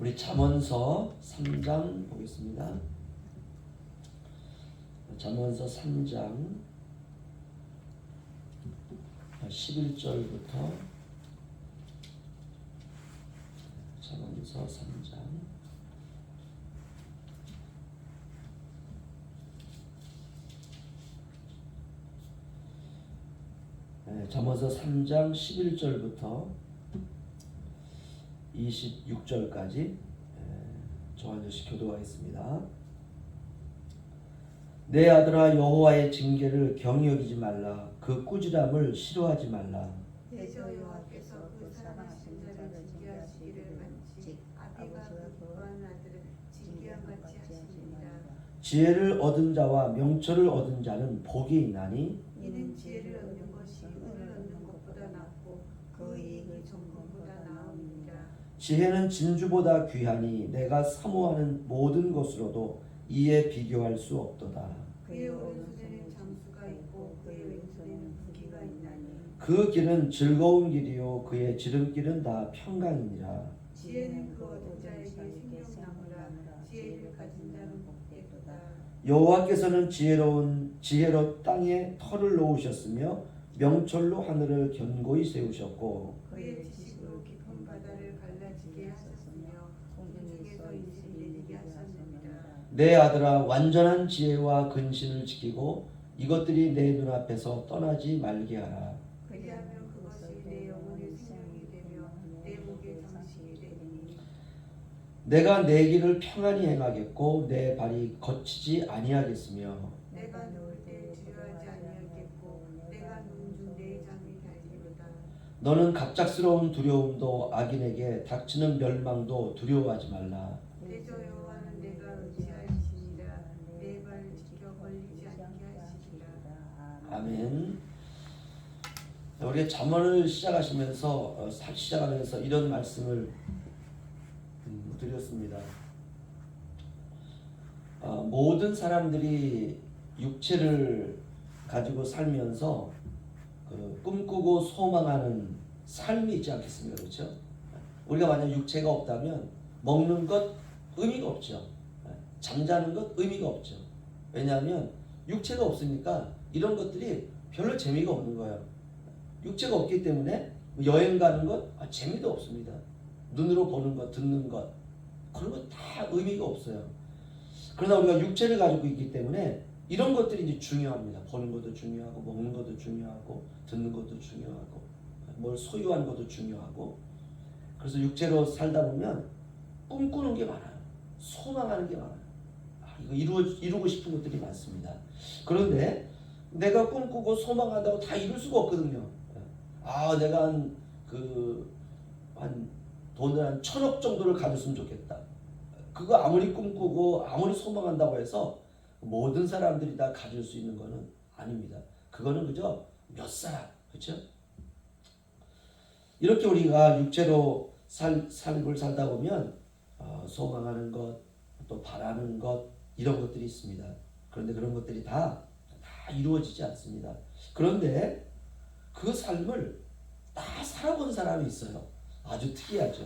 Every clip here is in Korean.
우리 잠언서 3장 보겠습니다. 잠언서 3장 11절부터 잠언서 3장 잠언서 3장 11절부터 26절까지 저 한 절씩 교도하겠습니다. 내 아들아, 여호와의 징계를 경히 여기지 말라. 그 꾸지람을 싫어하지 말라. 대저 여호와께서 그 사랑하신 자를 징계하시기를 만지 아비가 그 부한 아들을 징계한 같이 하시니라. 지혜를 얻은 자와 명철을 얻은 자는 복이 있나니 이는 지혜를 얻는 것이 은을 얻는 것보다 낫고 그 이익이 정금보다 나음이니라. 지혜는 진주보다 귀하니 내가 사모하는 모든 것으로도 이에 비교할 수 없도다. 그의 오른손에는 장수가 있고 그의 왼손에는 부기가 있나니 그 길은 즐거운 길이요 그의 지름길은 다 평강이니라. 지혜는 그 얻은 자에게 생명나무라. 지혜를 가진 자는 복되도다. 여호와께서는 지혜로 땅에 터를 놓으셨으며 명철로 하늘을 견고히 세우셨고 그의 지식으로 깊은 바다를 갈라지게 하셨으며 공중에서 인신이 내리게 하셨느니라. 내 아들아, 완전한 지혜와 근신을 지키고 이것들이 내 눈앞에서 떠나지 말게 하라. 그리하면 그것이 내 영혼의 생명이 되며 내 목의 장식이 되리니 내가 내 길을 평안히 행하겠고 내 발이 거치지 아니하겠으며 내가 누울 때 주저하지 아니하겠고 내가 누운 중 내 잠이 달리로다. 너는 갑작스러운 두려움도 악인에게 닥치는 멸망도 두려워하지 말라. 대저 여호와는 내가 의지하시니라. 내 발을 지켜 걸리지 않게 하시리라. 아멘. 우리가 잠언을 시작하면서 이런 말씀을 드렸습니다. 모든 사람들이 육체를 가지고 살면서 꿈꾸고 소망하는 삶이 있지 않겠습니까? 그렇죠? 우리가 만약 육체가 없다면 먹는 것 의미가 없죠. 잠자는 것 의미가 없죠. 왜냐하면 육체가 없으니까 이런 것들이 별로 재미가 없는 거예요. 육체가 없기 때문에 여행 가는 것 재미도 없습니다. 눈으로 보는 것, 듣는 것 그런 거 다 의미가 없어요. 그러나 우리가 육체를 가지고 있기 때문에 이런 것들이 이제 중요합니다. 보는 것도 중요하고 먹는 것도 중요하고 듣는 것도 중요하고 뭘 소유한 것도 중요하고 그래서 육체로 살다 보면 꿈꾸는 게 많아요. 소망하는 게 많아요. 이거 이루고 싶은 것들이 많습니다. 그런데 내가 꿈꾸고 소망한다고 다 이룰 수가 없거든요. 내가 한 돈을 한 1,000억 정도를 가졌으면 좋겠다. 그거 아무리 꿈꾸고 아무리 소망한다고 해서 모든 사람들이 다 가질 수 있는 거는 아닙니다. 그거는 그저 몇 사람, 그렇죠? 이렇게 우리가 육체로 삶을 살다 보면 소망하는 것, 또 바라는 것 이런 것들이 있습니다. 그런데 그런 것들이 다 이루어지지 않습니다. 그런데 그 삶을 다 살아본 사람이 있어요. 아주 특이하죠.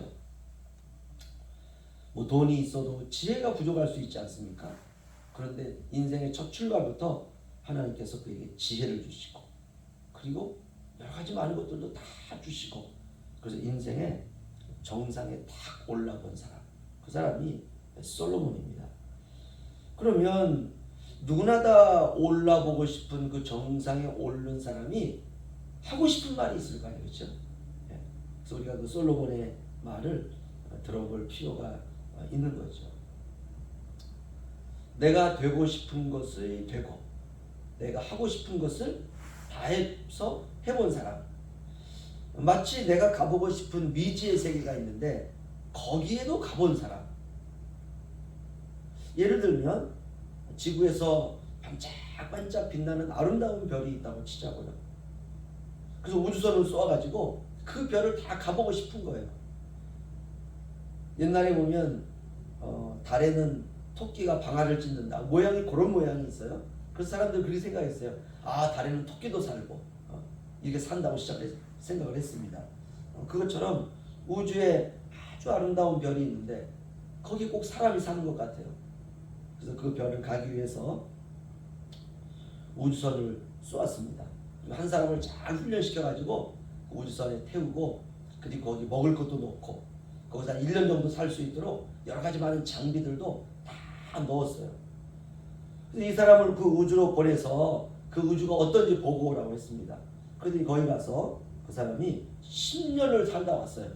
뭐 돈이 있어도 지혜가 부족할 수 있지 않습니까? 그런데 인생의 첫 출발부터 하나님께서 그에게 지혜를 주시고 그리고 여러 가지 많은 것들도 다 주시고 그래서 인생의 정상에 탁 올라본 사람, 그 사람이 솔로몬입니다. 그러면 누구나 다 올라보고 싶은 그 정상에 오른 사람이 하고 싶은 말이 있을 거 아니에요, 그렇죠? 그래서 우리가 그 솔로몬의 말을 들어볼 필요가 있는 거죠. 내가 되고 싶은 것을 되고 내가 하고 싶은 것을 다 해서 해본 사람, 마치 내가 가보고 싶은 미지의 세계가 있는데 거기에도 가본 사람. 예를 들면 지구에서 반짝반짝 빛나는 아름다운 별이 있다고 치자고요. 그래서 우주선을 쏘아가지고 그 별을 다 가보고 싶은 거예요. 옛날에 보면 달에는 토끼가 방아를 찢는다. 모양이 그런 모양이 있어요. 그래서 사람들 그렇게 생각했어요. 달에는 토끼도 살고 이렇게 산다고 생각을 했습니다. 그것처럼 우주에 아주 아름다운 별이 있는데 거기 꼭 사람이 사는 것 같아요. 그래서 그 별을 가기 위해서 우주선을 쏘았습니다. 한 사람을 잘 훈련시켜가지고 그 우주선에 태우고, 그리고 거기 먹을 것도 놓고 거기서 한 1년 정도 살 수 있도록 여러 가지 많은 장비들도 다 넣었어요. 그래서 이 사람을 그 우주로 보내서 그 우주가 어떤지 보고 오라고 했습니다. 그랬더니 거기 가서 그 사람이 10년을 살다 왔어요.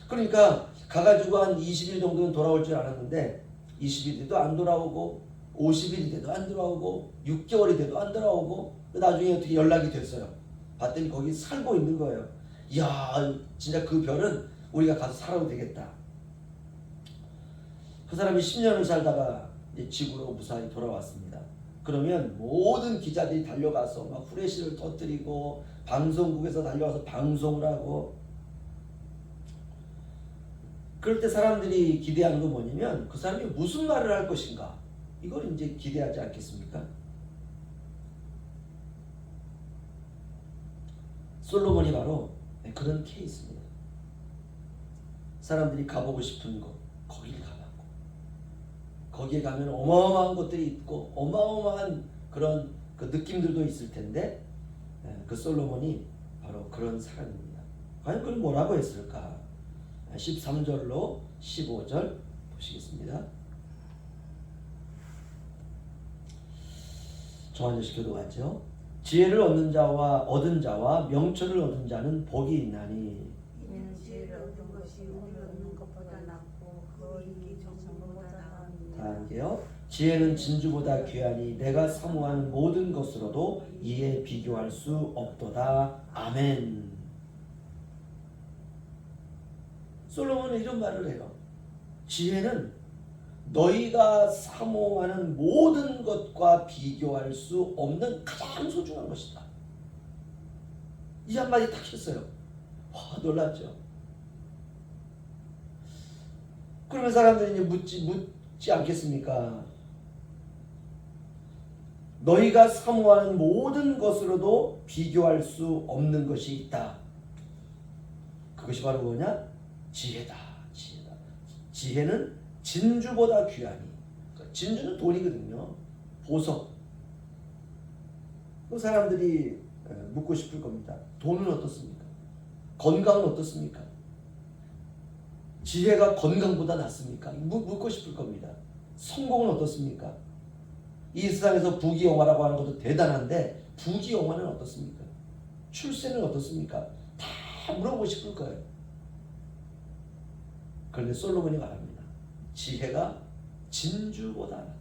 그러니까 가가지고 한 20일 정도는 돌아올 줄 알았는데 20일이 돼도 안 돌아오고 50일이 돼도 안 돌아오고 6개월이 돼도 안 돌아오고, 나중에 어떻게 연락이 됐어요. 봤더니 거기 살고 있는 거예요. 이야, 진짜 그 별은 우리가 가서 살아도 되겠다. 그 사람이 10년을 살다가 이제 지구로 무사히 돌아왔습니다. 그러면 모든 기자들이 달려가서 막 후레쉬를 터뜨리고 방송국에서 달려와서 방송을 하고, 그럴 때 사람들이 기대하는 건 뭐냐면 그 사람이 무슨 말을 할 것인가, 이걸 이제 기대하지 않겠습니까? 솔로몬이 바로 그런 케이스입니다. 사람들이 가보고 싶은 곳, 거기를 가봤고, 거기에 가면 어마어마한 것들이 있고 어마어마한 그런 그 느낌들도 있을 텐데, 그 솔로몬이 바로 그런 사람입니다. 과연 그걸 뭐라고 했을까? 13절로 15절 보시겠습니다. 정한절씩 교도하죠. 지혜를 얻은 자와 명철을 얻은 자는 복이 있나니, 이는 지혜를 얻은 것이 우리가 얻는 것보다 낫고 그 이익이 정성보다 나으니라. 다 함께요. 지혜는 진주보다 귀하니 내가 사모하는 모든 것으로도 이에 비교할 수 없도다. 아멘. 솔로몬은 이런 말을 해요. 지혜는 너희가 사모하는 모든 것과 비교할 수 없는 가장 소중한 것이다. 이 한마디 딱 했어요. 와, 놀랐죠. 그러면 사람들이 이제 묻지 않겠습니까? 너희가 사모하는 모든 것으로도 비교할 수 없는 것이 있다. 그것이 바로 뭐냐? 지혜다. 지혜다. 지혜는 진주보다 귀하니. 진주는 돈이거든요. 보석. 그 사람들이 묻고 싶을 겁니다. 돈은 어떻습니까? 건강은 어떻습니까? 지혜가 건강보다 낫습니까? 묻고 싶을 겁니다. 성공은 어떻습니까? 이 세상에서 부귀영화라고 하는 것도 대단한데 부귀영화는 어떻습니까? 출세는 어떻습니까? 다 물어보고 싶을 거예요. 그런데 솔로몬이 말합니다. 지혜가 진주보다 낫다.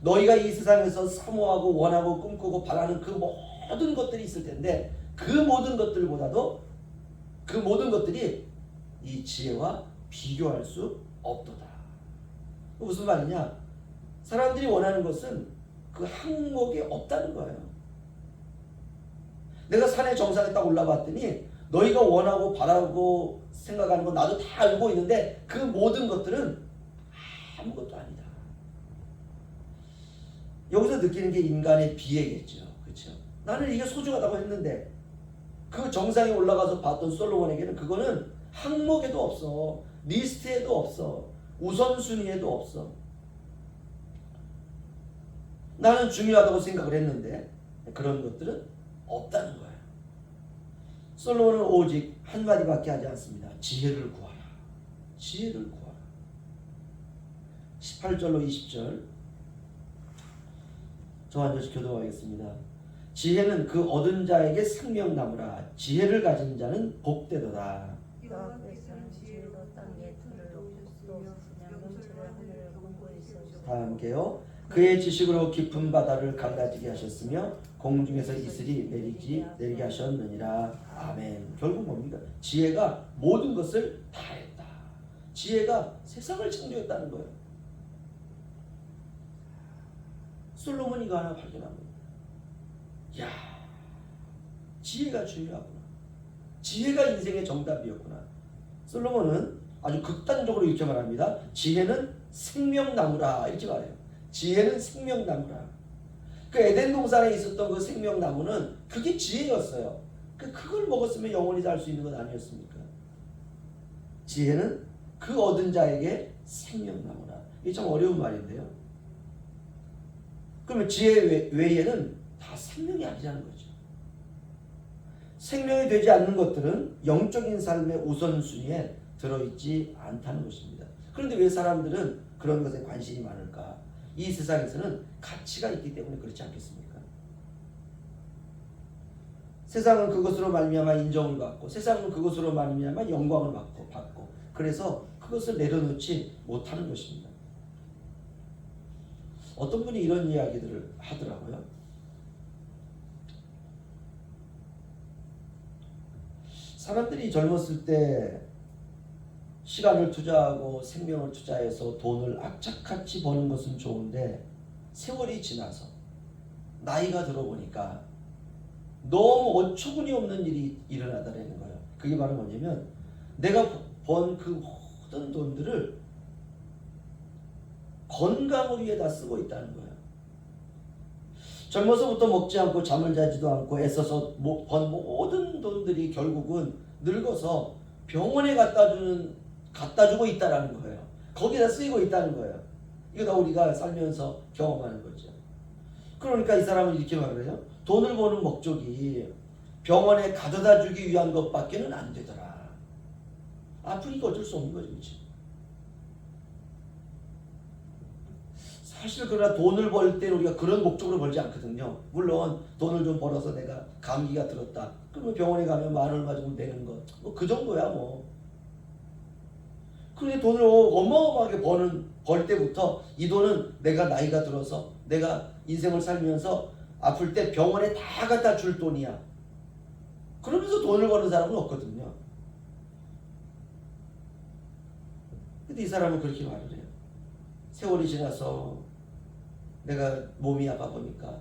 너희가 이 세상에서 사모하고 원하고 꿈꾸고 바라는 그 모든 것들이 있을 텐데, 그 모든 것들보다도 그 모든 것들이 이 지혜와 비교할 수 없도다. 무슨 말이냐? 사람들이 원하는 것은 그 항목이 없다는 거예요. 내가 산의 정상에 딱 올라봤더니 너희가 원하고 바라고 생각하는 건 나도 다 알고 있는데 그 모든 것들은 아무것도 아니다. 여기서 느끼는 게 인간의 비애겠죠. 그렇죠? 나는 이게 소중하다고 했는데 그 정상에 올라가서 봤던 솔로몬에게는 그거는 항목에도 없어. 리스트에도 없어. 우선순위에도 없어. 나는 중요하다고 생각을 했는데 그런 것들은 없다는 거예요. 솔로몬은 오직 한마디밖에 하지 않습니다. 지혜를 구하라. 지혜를 구하라. 18절로 20절 저 한 절씩 교도하겠습니다. 지혜는 그 얻은 자에게 생명나무라. 지혜를 가진 자는 복되도다. 여호와께서는 지혜로 땅에 들을 놓으셨으며 명철을 하늘을 공고히 세우셨다. 다 함께요. 그의 지식으로 깊은 바다를 갈라지게 하셨으며 공중에서 이슬이 내리게 하셨느니라. 아멘. 결국 뭡니까? 지혜가 모든 것을 다 했다. 지혜가 세상을 창조했다는 거예요. 솔로몬이 이거 하나 발견한 겁니다. 야, 지혜가 중요하구나. 지혜가 인생의 정답이었구나. 솔로몬은 아주 극단적으로 이렇게 말합니다. 지혜는 생명나무라. 이렇게 말해요. 지혜는 생명나무라. 그 에덴 동산에 있었던 그 생명나무는 그게 지혜였어요. 그걸 먹었으면 영원히 살 수 있는 건 아니었습니까? 지혜는 그 얻은 자에게 생명나무라. 이게 참 어려운 말인데요. 그러면 지혜 외에는 다 생명이 아니라는 거죠. 생명이 되지 않는 것들은 영적인 삶의 우선순위에 들어있지 않다는 것입니다. 그런데 왜 사람들은 그런 것에 관심이 많을까? 이 세상에서는 가치가 있기 때문에 그렇지 않겠습니까? 세상은 그것으로 말미암아 인정을 받고, 세상은 그것으로 말미암아 영광을 받고, 그래서 그것을 내려놓지 못하는 것입니다. 어떤 분이 이런 이야기들을 하더라고요. 사람들이 젊었을 때 시간을 투자하고 생명을 투자해서 돈을 악착같이 버는 것은 좋은데, 세월이 지나서 나이가 들어보니까 너무 어처구니 없는 일이 일어나더라는 거예요. 그게 바로 뭐냐면, 내가 번 그 모든 돈들을 건강을 위해 다 쓰고 있다는 거예요. 젊어서부터 먹지 않고 잠을 자지도 않고 애써서 번 모든 돈들이 결국은 늙어서 병원에 갖다 주고 있다라는 거예요. 거기다 쓰이고 있다는 거예요. 이거 다 우리가 살면서 경험하는 거죠. 그러니까 이 사람은 이렇게 말을 해요. 돈을 버는 목적이 병원에 가져다 주기 위한 것밖에는 안 되더라. 아프니까 어쩔 수 없는 거죠. 그렇지? 사실 그러나 돈을 벌 때 우리가 그런 목적으로 벌지 않거든요. 물론 돈을 좀 벌어서 내가 감기가 들었다. 그러면 병원에 가면 만 얼마 정도 되는 것. 뭐 그 정도야 뭐. 그런데 돈을 어마어마하게 벌 때부터 이 돈은 내가 나이가 들어서 내가 인생을 살면서 아플 때 병원에 다 갖다 줄 돈이야. 그러면서 돈을 버는 사람은 없거든요. 근데 이 사람은 그렇게 말을 해요. 세월이 지나서 내가 몸이 아파 보니까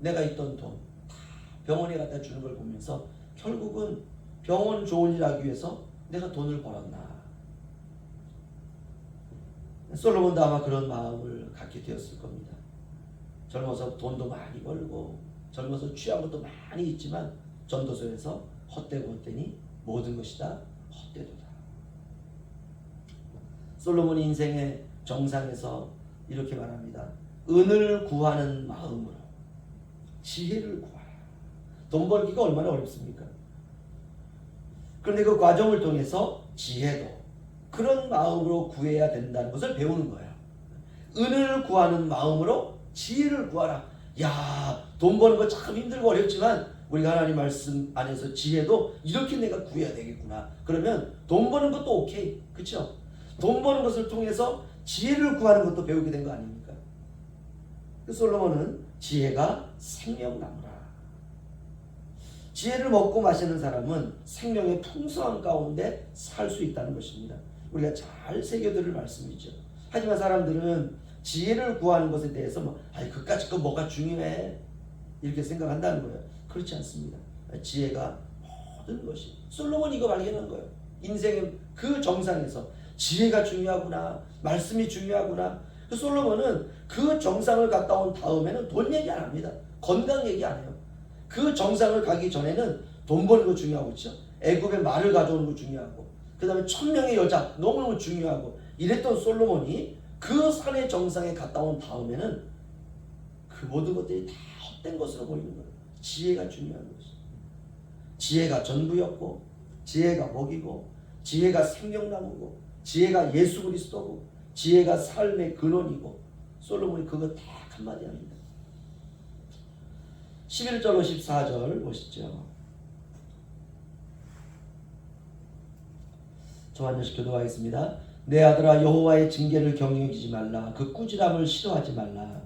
내가 있던 돈 다 병원에 갖다 주는 걸 보면서 결국은 병원 좋은 일 하기 위해서 내가 돈을 벌었나. 솔로몬도 아마 그런 마음을 갖게 되었을 겁니다. 젊어서 돈도 많이 벌고 젊어서 취한 것도 많이 있지만 전도서에서 헛되고 헛되니 모든 것이 다 헛되도다. 솔로몬이 인생의 정상에서 이렇게 말합니다. 은을 구하는 마음으로 지혜를 구하라. 돈 벌기가 얼마나 어렵습니까? 그런데 그 과정을 통해서 지혜도 그런 마음으로 구해야 된다는 것을 배우는 거예요. 은을 구하는 마음으로 지혜를 구하라. 야, 돈 버는 거 참 힘들고 어렵지만 우리가 하나님 말씀 안에서 지혜도 이렇게 내가 구해야 되겠구나. 그러면 돈 버는 것도 오케이. 그렇죠? 돈 버는 것을 통해서 지혜를 구하는 것도 배우게 된 거 아닙니까? 솔로몬은 지혜가 생명나무라. 지혜를 먹고 마시는 사람은 생명의 풍성한 가운데 살 수 있다는 것입니다. 우리가 잘 새겨들을 말씀이죠. 하지만 사람들은 지혜를 구하는 것에 대해서 그까짓 거 뭐가 중요해 이렇게 생각한다는 거예요. 그렇지 않습니다. 지혜가 모든 것이. 솔로몬이 이거 발견한 거예요. 인생의 그 정상에서 지혜가 중요하구나, 말씀이 중요하구나. 솔로몬은 그 정상을 갔다 온 다음에는 돈 얘기 안 합니다. 건강 얘기 안 해요. 그 정상을 가기 전에는 돈 버는 거 중요하고, 그렇죠? 애굽의 말을 가져오는 거 중요하고, 그 다음에 1000명의 여자 너무너무 중요하고 이랬던 솔로몬이 그 산의 정상에 갔다 온 다음에는 그 모든 것들이 다 헛된 것으로 보이는 거예요. 지혜가 중요한 것이. 지혜가 전부였고, 지혜가 먹이고, 지혜가 생명나무고, 지혜가 예수 그리스도고, 지혜가 삶의 근원이고. 솔로몬이 그거 딱 한마디 합니다. 11절로 14절 보시죠. 저 한 절씩 교도하겠습니다. 내 아들아, 여호와의 징계를 경외하지 말라. 그 꾸지람을 싫어하지 말라.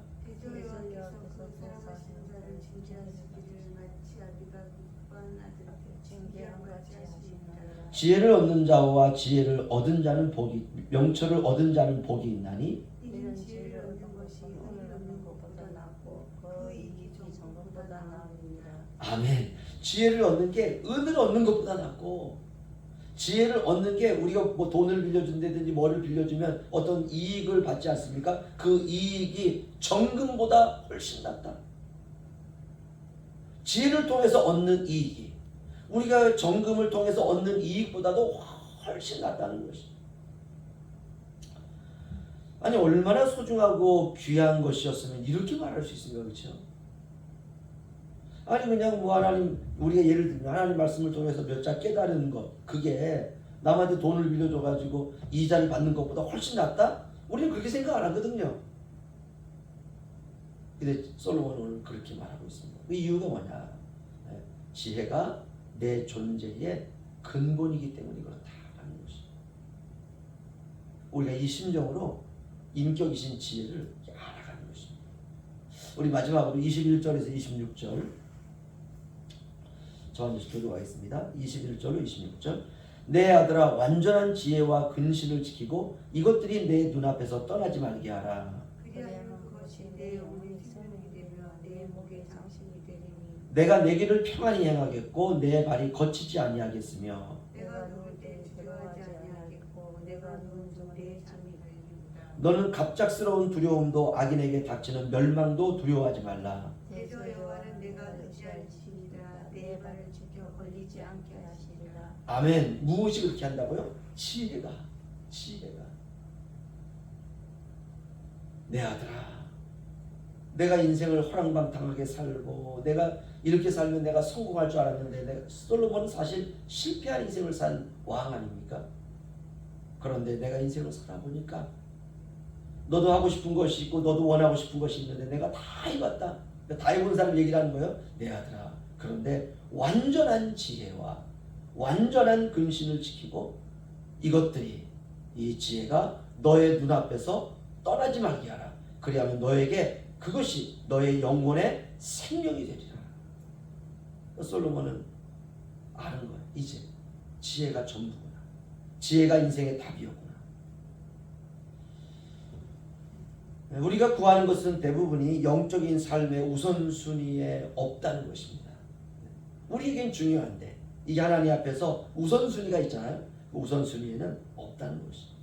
지혜를 얻는 자와 지혜를 얻은 자는 복이, 명철을 얻은 자는 복이 있나니, 이는 지혜를 얻는 것이 은을 얻는 것보다 낫고 그 이익이 정금보다 나으니라. 아멘. 지혜를 얻는 게 은을 얻는 것보다 낫고, 지혜를 얻는 게 우리가 뭐 돈을 빌려준다든지 뭐를 빌려주면 어떤 이익을 받지 않습니까? 그 이익이 정금보다 훨씬 낫다. 지혜를 통해서 얻는 이익이 우리가 정금을 통해서 얻는 이익보다도 훨씬 낫다는 것이. 아니 얼마나 소중하고 귀한 것이었으면 이렇게 말할 수 있습니까? 그렇죠? 아니 그냥 뭐 하나님, 우리가 예를 들면 하나님 말씀을 통해서 몇 자 깨달은 것, 그게 남한테 돈을 빌려줘가지고 이자를 받는 것보다 훨씬 낫다? 우리는 그렇게 생각 안 하거든요. 근데 솔로몬은 오늘 그렇게 말하고 있습니다. 그 이유가 뭐냐? 지혜가 내 존재의 근본이기 때문에 그렇다라는 것이. 우리가 이 심정으로 인격이신 지혜를 알아가는 것입니다. 우리 마지막으로 21절에서 26절 저 한 절씩 들어가겠습니다. 21절로 26절. 내 아들아, 완전한 지혜와 근신을 지키고 이것들이 내 눈앞에서 떠나지 말게 하라. 그리하면 그것이 내 영혼의 생명이 되며 내 목의 장신이 되리니 내가 내 길을 평안히 행하겠고 내 발이 거치지 아니하겠으며 내가 누울 때 두려워하지 아니하겠고 내가 누운 중 내 잠이 들리리로다. 너는 갑작스러운 두려움도 악인에게 닥치는 멸망도 두려워하지 말라. 대저 여호와는 내가 의지할지니라. 내 발을 지켜 걸리지 않게 하시리라. 아멘. 무엇이 그렇게 한다고요? 지혜가. 내 아들아, 내가 인생을 호랑방탕하게 살고 내가 이렇게 살면 내가 성공할 줄 알았는데, 솔로몬은 사실 실패한 인생을 산 왕 아닙니까? 그런데 내가 인생을 살아보니까 너도 하고 싶은 것이 있고 너도 원하고 싶은 것이 있는데 내가 다 해봤다. 다 해본 사람 얘기를 하는 거예요. 내 아들아, 그런데 완전한 지혜와 완전한 근신을 지키고 이것들이, 이 지혜가 너의 눈앞에서 떠나지 말게 하라. 그리하면 너에게 그것이 너의 영혼의 생명이 되리라. 솔로몬은 아는 거야. 이제 지혜가 전부구나. 지혜가 인생의 답이었구나. 우리가 구하는 것은 대부분이 영적인 삶의 우선순위에 없다는 것입니다. 우리에겐 중요한데 이게 하나님 앞에서 우선순위가 있잖아요. 그 우선순위에는 없다는 것입니다.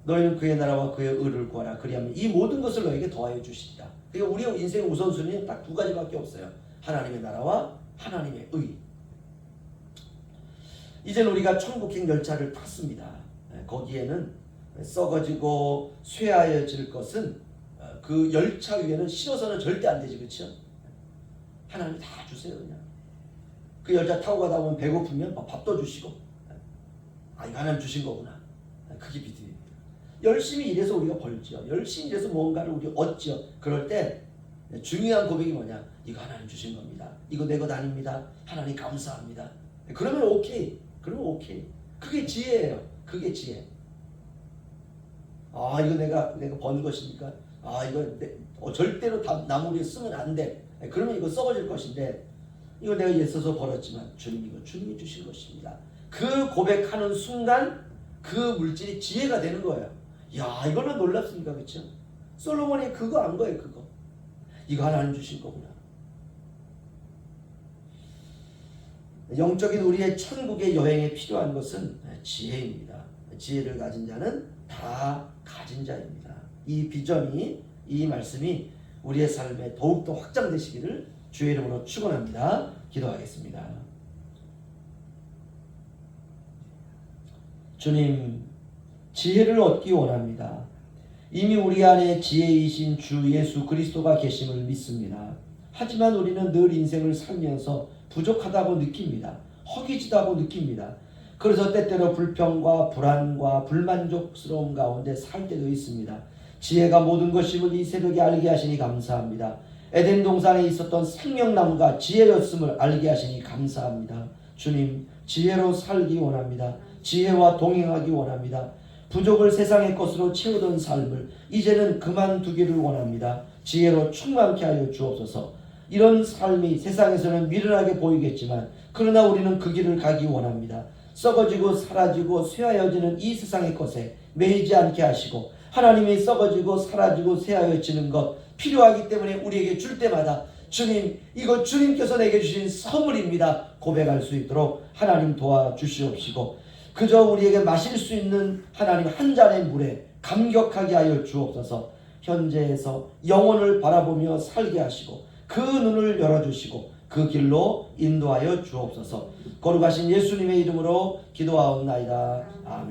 너희는 그의 나라와 그의 의를 구하라. 그리하면 이 모든 것을 너에게 더하여 주시리라. 그러니까 우리의 인생의 우선순위는 딱 두 가지밖에 없어요. 하나님의 나라와 하나님의 의. 이제는 우리가 천국행 열차를 탔습니다. 거기에는 썩어지고 쇠하여질 것은 그 열차 위에는 실어서는 절대 안 되지, 그렇죠? 하나님이 다 주세요. 그냥 그 열차 타고 가다 보면 배고프면 밥도 주시고, 이거 하나님 주신 거구나. 그게 믿음입니다. 열심히 일해서 우리가 벌지요. 열심히 일해서 뭔가를 우리 얻지요. 그럴 때 중요한 고백이 뭐냐? 이거 하나님 주신 겁니다. 이거 내 것 아닙니다. 하나님 감사합니다. 그러면 오케이. 그러면 오케이. 그게 지혜예요. 그게 지혜. 이거 내가 번 것이니까 이거 절대로 남을 위해 쓰면 안 돼. 그러면 이거 썩어질 것인데, 이거 내가 애써서 벌었지만 이거 주님이 주신 것입니다. 그 고백하는 순간 그 물질이 지혜가 되는 거예요. 야, 이거는 놀랍습니까? 그렇죠? 솔로몬이 그거 안 거예요. 그거. 이거 하나님 주신 거구나. 영적인 우리의 천국의 여행에 필요한 것은 지혜입니다. 지혜를 가진 자는 다 가진 자입니다. 이 비전이, 이 말씀이 우리의 삶에 더욱더 확장되시기를 주의 이름으로 축원합니다. 기도하겠습니다. 주님, 지혜를 얻기 원합니다. 이미 우리 안에 지혜이신 주 예수 그리스도가 계심을 믿습니다. 하지만 우리는 늘 인생을 살면서 부족하다고 느낍니다. 허기지다고 느낍니다. 그래서 때때로 불평과 불안과 불만족스러움 가운데 살 때도 있습니다. 지혜가 모든 것임을 이 새벽에 알게 하시니 감사합니다. 에덴 동산에 있었던 생명나무가 지혜였음을 알게 하시니 감사합니다. 주님, 지혜로 살기 원합니다. 지혜와 동행하기 원합니다. 부족을 세상의 것으로 채우던 삶을 이제는 그만두기를 원합니다. 지혜로 충만케 하여 주옵소서. 이런 삶이 세상에서는 미련하게 보이겠지만 그러나 우리는 그 길을 가기 원합니다. 썩어지고 사라지고 쇠하여지는 이 세상의 것에 매이지 않게 하시고, 하나님이 썩어지고 사라지고 쇠하여지는 것 필요하기 때문에 우리에게 줄 때마다 주님, 이거 주님께서 내게 주신 선물입니다 고백할 수 있도록 하나님 도와주시옵시고, 그저 우리에게 마실 수 있는 하나님 한 잔의 물에 감격하게 하여 주옵소서. 현재에서 영혼을 바라보며 살게 하시고 그 눈을 열어주시고 그 길로 인도하여 주옵소서. 거룩하신 예수님의 이름으로 기도하옵나이다. 아멘.